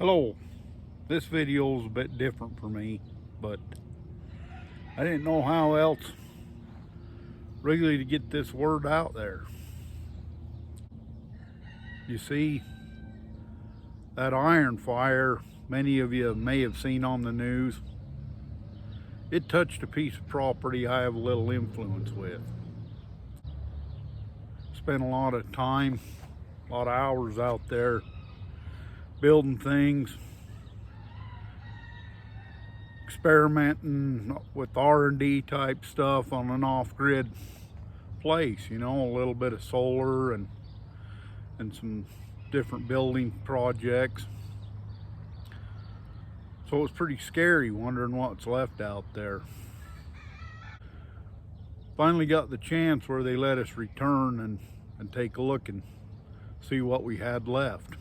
Hello, this video is a bit different for me, but I didn't know how else really to get this word out there. You see, that iron fire many of you may have seen on the news, it touched a piece of property I have a little influence with. Spent a lot of time, a lot of hours out there building things, experimenting with R&D type stuff on an off-grid place, you know, a little bit of solar and some different building projects. So it's pretty scary wondering what's left out there. Finally got the chance where they let us return and take a look and see what we had left.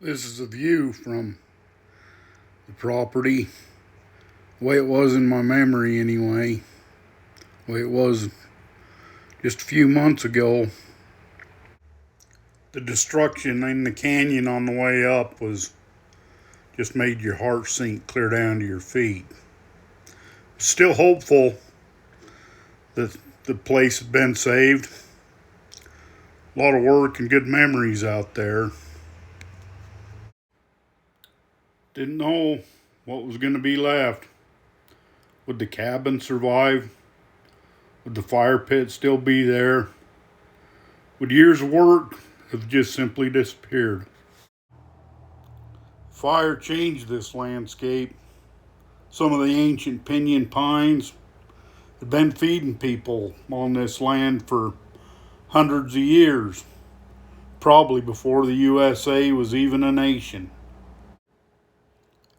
This is a view from the property, the way it was in my memory anyway, the way it was just a few months ago. The destruction in the canyon on the way up was just made your heart sink clear down to your feet. Still hopeful that the place had been saved. A lot of work and good memories out there. Didn't know what was going to be left. Would the cabin survive? Would the fire pit still be there? Would years of work have just simply disappeared? Fire changed this landscape. Some of the ancient pinyon pines had been feeding people on this land for hundreds of years, probably before the USA was even a nation.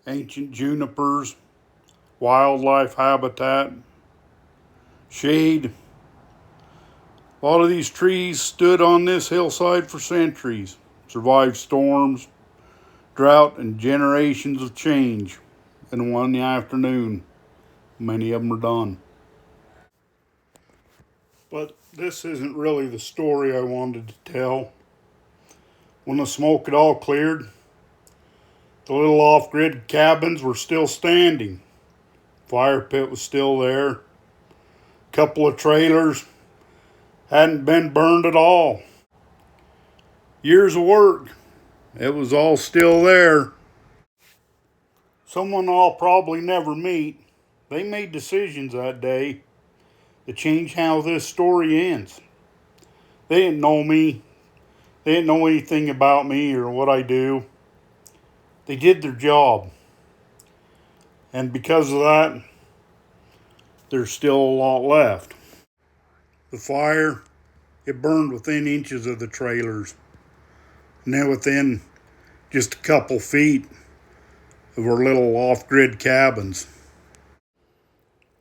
Ancient junipers, wildlife habitat, shade. A lot of these trees stood on this hillside for centuries, survived storms, drought, and generations of change. And one afternoon, many of them are done. But this isn't really the story I wanted to tell. When the smoke had all cleared, the little off-grid cabins were still standing. Fire pit was still there. A couple of trailers hadn't been burned at all. Years of work, it was all still there. Someone I'll probably never meet, they made decisions that day to change how this story ends. They didn't know me. They didn't know anything about me or what I do. They did their job. And because of that, there's still a lot left. The fire, it burned within inches of the trailers. And then within just a couple feet of our little off-grid cabins.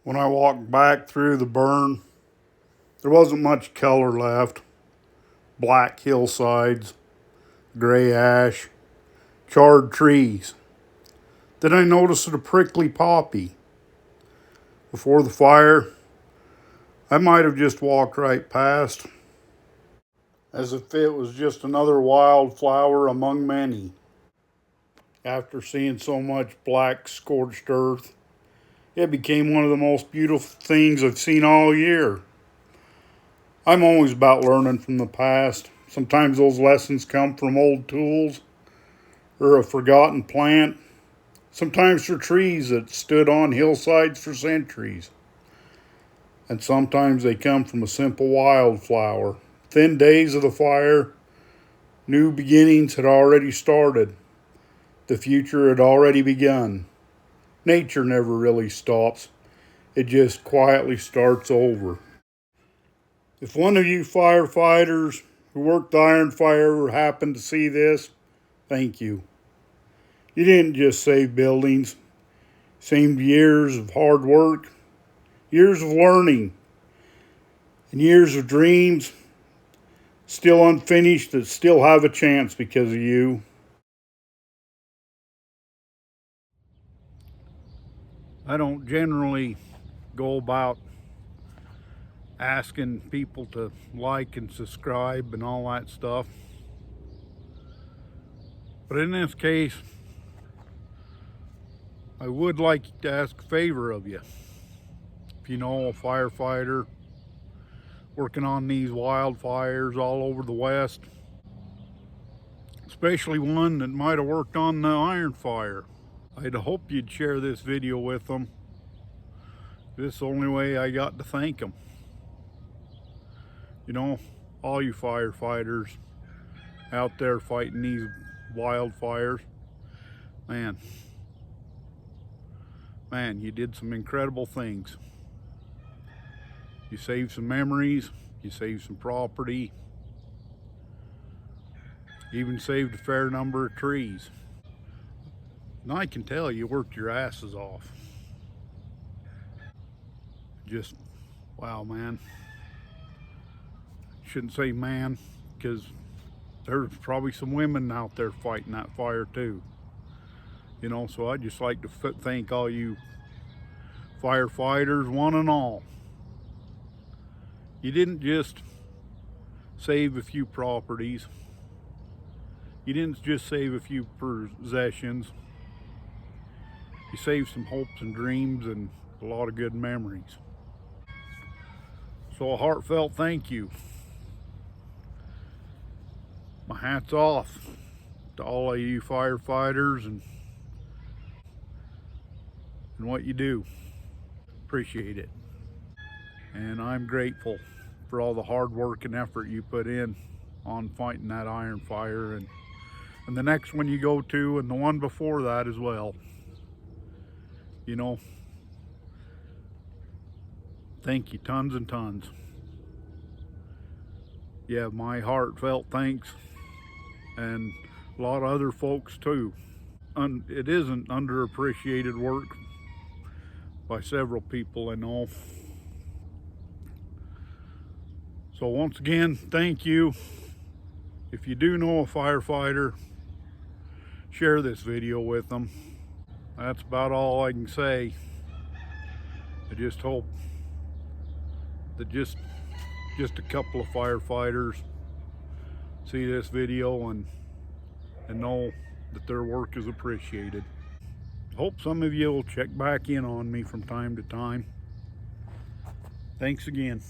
When I walked back through the burn, there wasn't much color left. Black hillsides, gray ash, charred trees. Then I noticed a prickly poppy. Before the fire, I might have just walked right past, as if it was just another wildflower among many. After seeing so much black scorched earth, it became one of the most beautiful things I've seen all year. I'm always about learning from the past. Sometimes those lessons come from old tools or a forgotten plant. Sometimes they're trees that stood on hillsides for centuries. And sometimes they come from a simple wildflower. Within days of the fire, new beginnings had already started. The future had already begun. Nature never really stops. It just quietly starts over. If one of you firefighters who worked the iron fire happened to see this, thank you. You didn't just save buildings. You saved years of hard work, years of learning, and years of dreams still unfinished that still have a chance because of you. I don't generally go about asking people to like and subscribe and all that stuff. But in this case, I would like to ask a favor of you. If you know a firefighter working on these wildfires all over the West, especially one that might have worked on the iron fire, I'd hope you'd share this video with them. This is the only way I got to thank them. You know, all you firefighters out there fighting these wildfires, man, you did some incredible things. You saved some memories, you saved some property, even saved a fair number of trees. And I can tell you worked your asses off. Just, wow, man. Shouldn't say man, because there's probably some women out there fighting that fire too. You know, so I'd just like to thank all you firefighters, one and all. You didn't just save a few properties. You didn't just save a few possessions. You saved some hopes and dreams and a lot of good memories. So a heartfelt thank you. My hat's off to all of you firefighters and what you do. Appreciate it. And I'm grateful for all the hard work and effort you put in on fighting that iron fire and the next one you go to and the one before that as well. You know, thank you tons and tons. Yeah, my heartfelt thanks, and a lot of other folks too. It isn't underappreciated work by several people I know. So once again, thank you. If you do know a firefighter, share this video with them. That's about all I can say. I just hope that just a couple of firefighters see this video and know that their work is appreciated. Hope some of you will check back in on me from time to time. Thanks again.